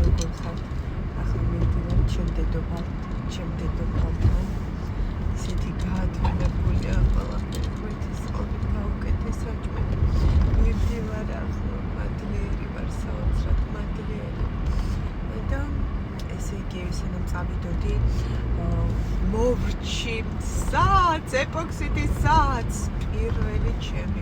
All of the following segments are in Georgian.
როგორ ხარ? ახლა მივდივარ ჩემ დედოფალთან. ისეთი გაათვალებულია ყველაფერი, ღვთის წყალით გაუკეთესაჭმელი. მივდივარ ახლა, მადლიერი ვარ, საოცრად მადლიერი. და ესე იგი, სანამ წავიდოდი, მოვრჩი საათს, ეპოქსიდის საათს, პირველი ჩემი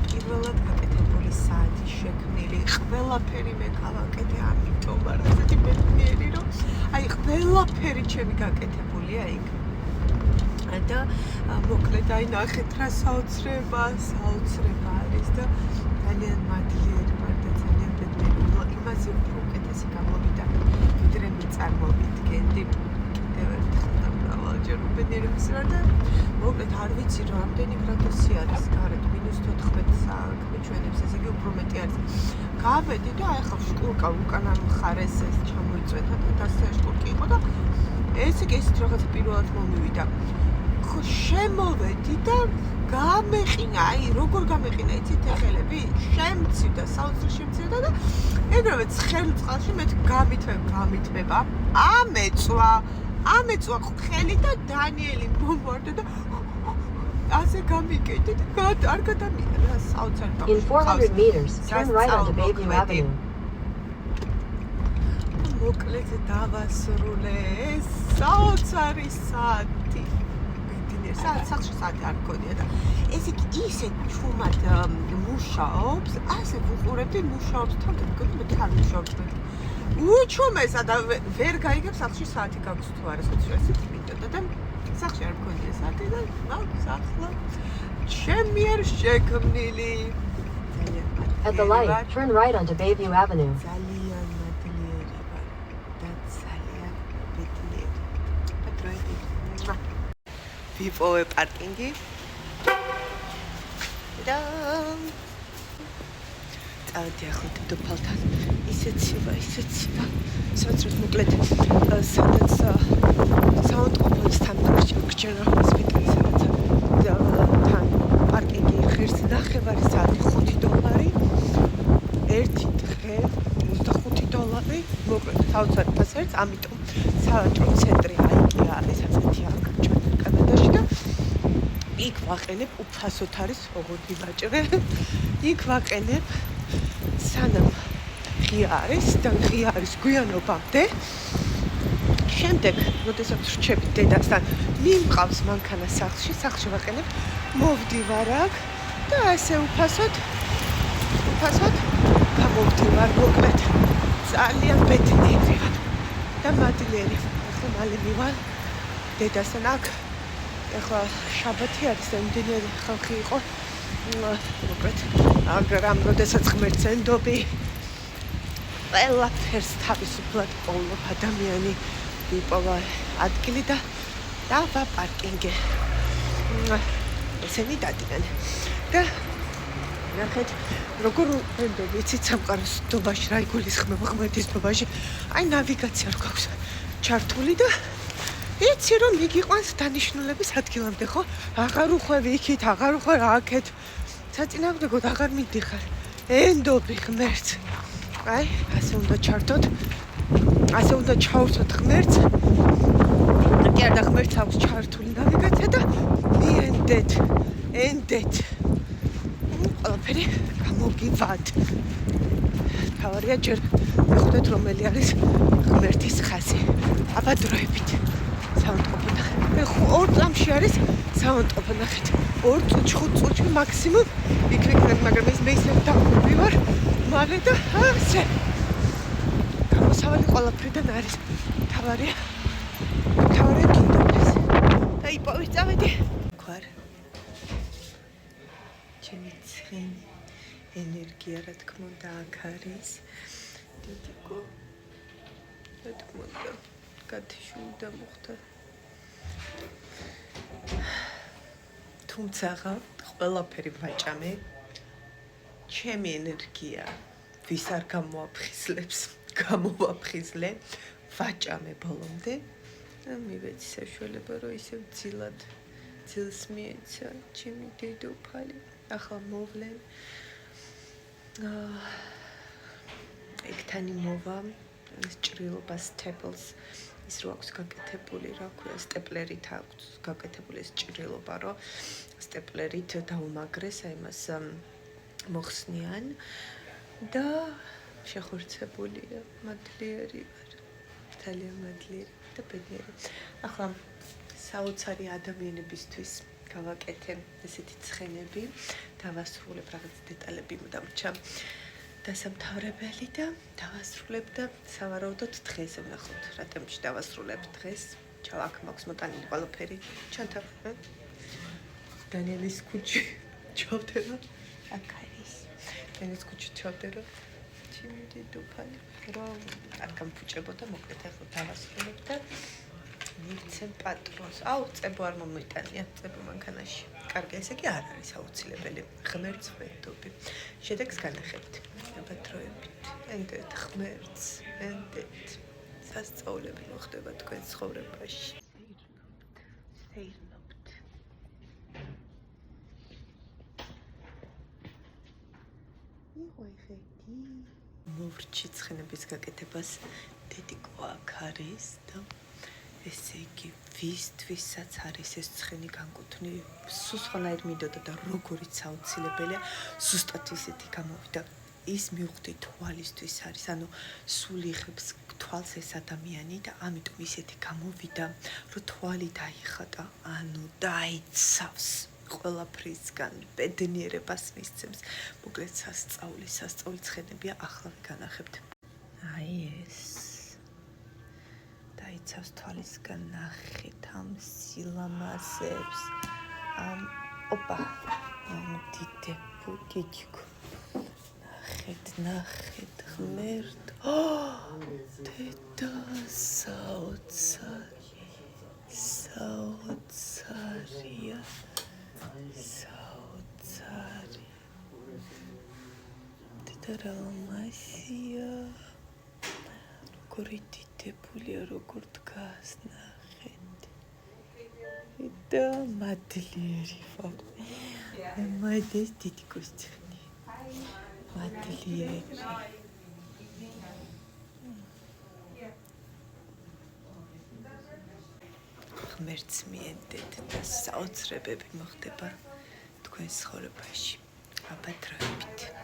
პირველად გაკეთებული საათი შექმნილი. ყველაფერი მე გავაკეთე, ამიტომ ვარ ასეთი მეგობრები, რომ აი ყველაფერი ჩემი გაკეთებულია იქ. და მოკლედ აი ნახეთ რა საოცრება არის და ძალიან მადლიერი ვარ და ძალიან მადლიერი. იმაზე უფრო უკეთესი გამოვიდა, ვიდრე მე წარმოვიდგენდი. კიდევ ერთხელ და მრავალჯერ უბედნიერების ვარ და მოკლედ არ ვიცი რა რამდენი გრადუსი არის გარეთ, -14 საქმეჩვენებს, ესე იგი უფრო მეტი არის. გავედი და აი ახლა შკურკა უკან ამხარეს ეს ჩამოიწვეთა და დასე შკურკი იყო და ესე იგი ესეთ რაღაცა პირველად მომივიდა. ხო შემოვედი და გამეყინა, აი როგორ გამეყინა იცით ეხელები? შემცივდა, საოცრად შემცივდა და ეგრევე ცხელ წყალში მე გამითმება. ამეწვა ხელი და დანიელი მომვარდა და ასე გამიკეთე და არ გადამიღე საოცრად. In 400 meters, turn right onto Bayview Avenue. მოკლედ დავასრულე ეს საოცარი საათი. სახლში საათი არ მქონია და ეს იგი ისე ჩუმად მუშაობს, ასე ვუყურებდი მუშაობს თან და მე თან მუშაობს. უჩუმესა და ვერ გაიგებ სახლში საათი გაქვს თუ არა, სოციალისტი მინდოდა და სახლში არ მქონია საათი და მაქვს ახლა ჩემი არ შექმნილი. At the light, turn right onto Bayview Avenue. ძალიან მადლიერი ვარ და ძალიან მადლიერი. პატროიდი. ვიპოვე პარკინგი და წავედი ახლა დედოფალთან. ისეთ ცივა საოცრად მოკლედ სადაც საავტომობილოსთან გჯერა ჰოსპიტალი სადაც თან პარკინგი ღირს ნახევარი საათი $5 ერთი დღე $25 მოკლედ საოცრად ფასერts, ამიტომ სავაჭრო ცენტრი აიკი არის ასეთი აქ კანადაში და იქ ვაყენებ უფასოდ არის ოღონდ ვაჭრე. იქ ვაყენებ სანამ ღია არის და ღია არის გვიანობამდე. შემდეგ, როდესაც რჩები დედასთან, მიმყავს მანქანა სახლში ვაყენებ, მოვდივარ აქ და ასე უფასოდ გამოვდივარ მოკლედ. ძალიან ბედნიერი ვარ და მადლიერი. ახლა მალე მივალ დედასთან აქ. ახლა შაბათი არის და იმდენიერი ხალხი იყო. მოკლედ, მაგრამ როდესაც ღმერთს ენდობი, ყველაფერს თავისუფლად პოულობ ადამიანი იპოვა ადგილი და დავა პარკინგი. ესენი დადიან. და ნახეთ, როგორ ენდობი, იცით სამყაროს დობაში რა იგულისხმება ღმერთის დობაში. აი ნავიგაცია რო გაქვს ჩართული და იცი რომ მიგიყვანს დანიშნულების ადგილამდე, ხო? აღარ უხვევი იქით, აღარ უხვევ აქეთ. საწინააღმდეგოდ აღარ მიდიხარ. ენდობი ღმერთს. აი, ასე უნდა ჩართოთ. ასე უნდა ჩავსოთ ღმერთს. კი არა, ღმერთს აქვს ჩართული ნავიგაცია და მიენდეთ. ყველაფერი გამოგივად. თავარია ჯერ მეხუთეთ რომელი არის ღმერთის ხაზი. აბადროებით. საავტომობილო ნახეთ. მე 2 წამში არის საავტომობილო ნახეთ. 2 წუთში მაქსიმუმ იქ ვიქნებ, მაგრამ ეს მე ისე დავმოვივარ მალე და ასე. გამოსავალი ყველაფრიდან არის. თავარია გინდობდეს. და იპოვე წავედი. გვარ. ჩემი ცხენი ენერგია რა თქმა უნდა აქ არის. დიდიკო. რა თქმა უნდა გათიშული და მოხდა. თუმცა ყველაფერი ვაჭამე. ჩემი ენერგია ვის არ გამოაფხიზლებს, გამოვაფხიზლე, ვაჭამე ბოლომდე და მივეცი საშუალება, რომ ისევ ძილს მიეცა ჩემი დედოფალი. ახლა მოვლენ. მათანი მოვა ის ჭრილობას თებელს ის რო აქვს გაკეთებული რა ქვია სტეპლერით აქვს გაკეთებული ეს ჭრილობა რომ სტეპლერით დაუმაგრეს აი მას მოხსნიან და შეხორცებულია მადლიერი ვარ ძალიან მადლიერი და ბედნიერი ახლა საოცარი ადამიანებისთვის გავაკეთე ესეთი ცხენები დავასრულებ რაღაც დეტალები მომდამრჩა დასამთავრებელი და დავასრულებ და სავარაუდოდ დღეს ვნახოთ რა ტემპში დავასრულებ დღეს ჩავაქ მაქვს მოტანილი ყველაფერი ჩანთა დანიელის ქუჩი ჩავდერო აქ არის დანიელის ქუჩი ჩავდერო ჩიმდი დუფანი რომ არ გამფუჭებოდა მოკლედ ახლა დავასრულებ და მივცემ პატრონს აუ წებო არ მომიტანია წებო მანქანაში კარგი ესე კი არ არის აუცილებელი ღმერთს ვეთობი შედეგს განახებთ აბათროებით ენდეთ ღმერთს ენდეთ სასწაულები მოხდება თქვენ ცხოვრებაში სეირნობთ იღვეხედი მოვრჩი ცხენების გაკეთებას დედიკო აქ არის და ესე იგი ვისთვისაც არის ეს ცხენი განკუთვნილი სულ სხვანაირ მინდოდა და როგორიც აუცილებელია ზუსტად ისეთი გამოვიდა ის მივხვდი თვალისთვის არის ანუ სულ იღებს თვალს ეს ადამიანი და ამიტომ ისეთი გამოვიდა რომ თვალი დაიხატა ანუ დაიცავს ყველაფრისგან ბედნიერებას მისცემს მოკლედ სასწაული ცხენებია ახლა განახებთ აი ეს დაიცავს თვალისგან ნახეთ ამ სილამაზებს ამ ოპა დიდებო დიჯიკო ნახეთ ღმერთ დედა საოცარია დედა რამასია როგორი დიდებულია როგორ დგას ნახეთ და მადლიერი ვარ მოიდეს დედიკოს ცხენი მადლიერი ღმერთს მიენდეთ და საოცრებები მოხდება თქვენ ცხოვრებაში აბათროებით